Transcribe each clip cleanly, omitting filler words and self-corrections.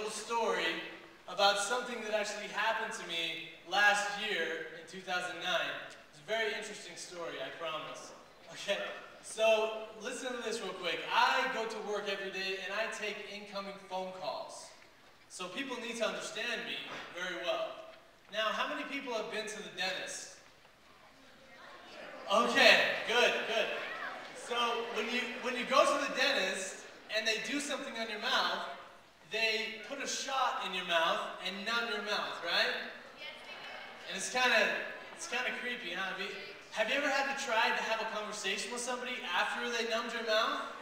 little story about something that actually happened to me last year in 2009. It's a very interesting story, I promise. Okay, so listen to this real quick. I go to work every day and I take incoming phone calls. So people need to understand me very well. Now, how many people have been to the dentist? Okay, good, good. So when you go to the dentist and they do something on your mouth, they put a shot in your mouth and numb your mouth, right? And it's kind of creepy, huh? Have you ever had to try to have a conversation with somebody after they numbed your mouth?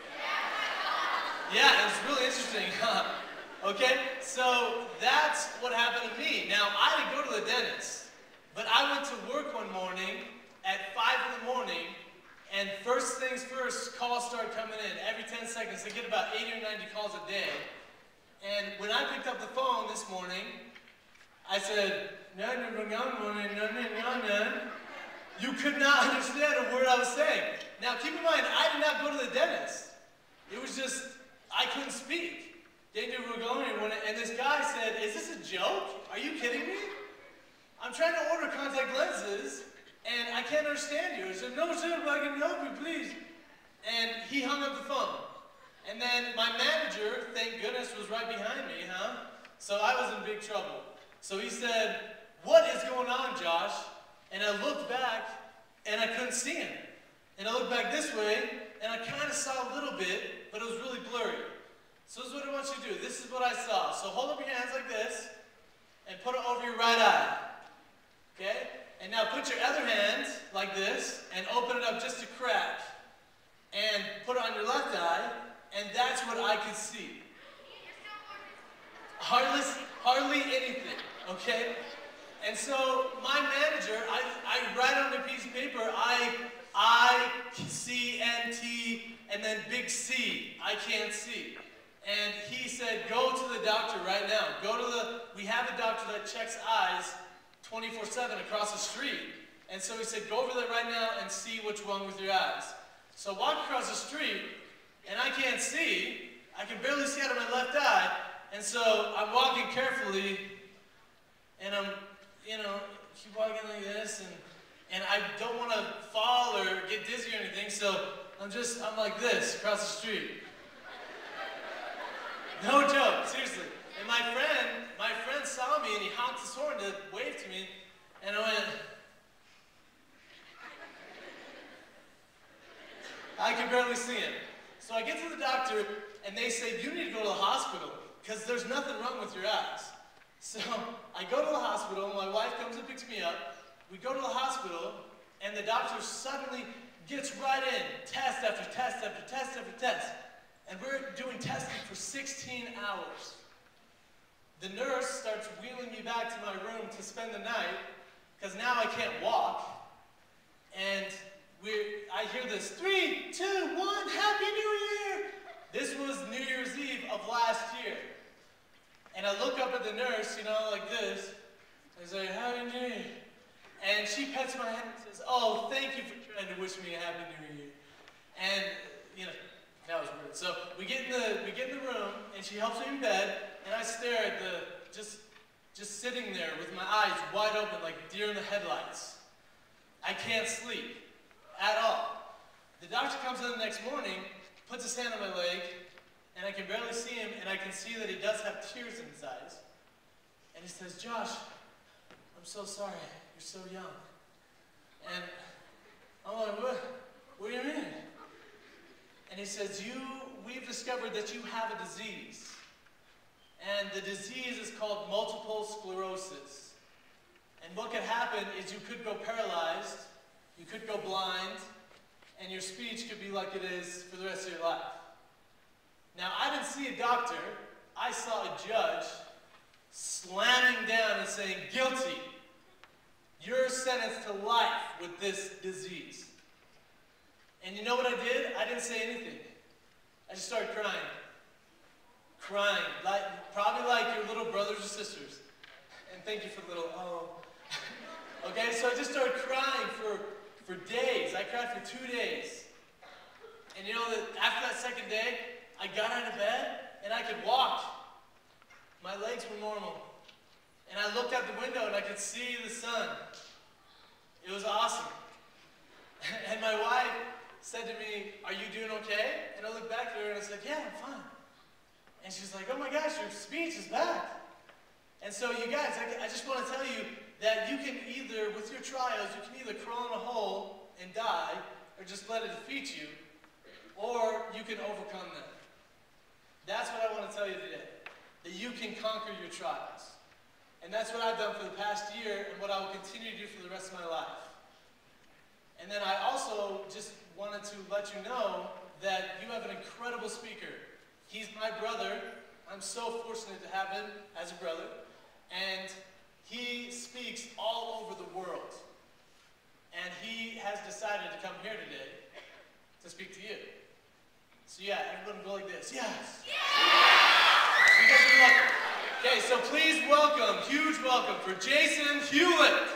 Yeah, it was really interesting, huh? Okay, so that's what happened to me. Now, I didn't go to the dentist, but I went to work one morning at 5 in the morning, and first things first, calls started coming in. Every 10 seconds, I get about 80 or 90 calls a day. And when I picked up the phone this morning, I said, you could not understand a word I was saying. Now, keep in mind, I did not go to the dentist. It was just, I couldn't speak. And this guy said, is this a joke? Are you kidding me? I'm trying to order contact lenses, and I can't understand you. I said, no, sir, if I can help you, please. And he hung up the phone. And then my manager, thank goodness, was right behind me, huh? So I was in big trouble. So he said, what is going on, Josh? And I looked back, and I couldn't see him. And I looked back this way, and I kind of saw a little bit, but it was really blurry. So this is what I want you to do. This is what I saw. So hold up your hands like this, and put it over your right eye. Okay? And now put your other hand like this, and open it up just a crack. And put it on your left eye, and that's what I could see. Hardly anything, okay? And so my manager, I write on a piece of paper, I-C-N-T, and then big C, I can't see. And he said, go to the doctor right now. We have a doctor that checks eyes 24/7 across the street. And so he said, go over there right now and see what's wrong with your eyes. So I walk across the street, and I can't see. I can barely see out of my left eye. And so I'm walking carefully, and I'm, keep walking like this, and I don't want to fall or get dizzy or anything, so I'm like this across the street. No joke, seriously. And my friend saw me, and he honked his horn to wave to me, and I went, I could barely see him. So I get to the doctor, and they say, you need to go to the hospital, because there's nothing wrong with your eyes. So I go to the hospital, my wife comes and picks me up, we go to the hospital, and the doctor suddenly gets right in, test after test after test after test. And we're doing testing for 16 hours. The nurse starts wheeling me back to my room to spend the night, because now I can't walk. And I hear this, 3, 2, 1, Happy New Year! This was New Year's Eve of last year. And I look up at the nurse, like this. I say, Happy New Year. And she pets my head and says, oh, thank you for trying to wish me a Happy New Year. And, that was weird. So we get in the room, and she helps me in bed, and I stare at just sitting there with my eyes wide open like deer in the headlights. I can't sleep at all. The doctor comes in the next morning, puts his hand on my leg, and I can barely see him, and I can see that he does have tears in his eyes. And he says, Josh, I'm so sorry, you're so young. And I'm like, what do you mean? And he says, we've discovered that you have a disease. And the disease is called multiple sclerosis. And what could happen is you could go paralyzed, you could go blind, and your speech could be like it is for the rest of your life. Now, I didn't see a doctor. I saw a judge slamming down and saying, guilty. You're sentenced to life with this disease. And you know what I did? I didn't say anything. I just started crying. Crying. Probably like your little brothers or sisters. And thank you for the little, oh. Okay, so I just started crying for days. I cried for 2 days. And after that second day, I got out of bed and I could walk. my legs were normal. And I looked out the window and I could see the sun. It was awesome. And my wife said to me, "Are you doing okay?" And I looked back at her and I said, "Yeah, I'm fine." And she's like, "Oh my gosh, your speech is back." And so you guys, I just want to tell you that you can either, with your trials, you can either crawl in a hole and die, or just let it defeat you, or you can overcome them. That's what I want to tell you today, that you can conquer your trials. And that's what I've done for the past year, and what I will continue to do for the rest of my life. And then I also just wanted to let you know that you have an incredible speaker. He's my brother. I'm so fortunate to have him as a brother. And he speaks all over the world. And he has decided to come here today to speak to you. So yeah, everyone go like this. Yes! Yeah! You guys are welcome. Okay, so please welcome, huge welcome for Josh Hewlett.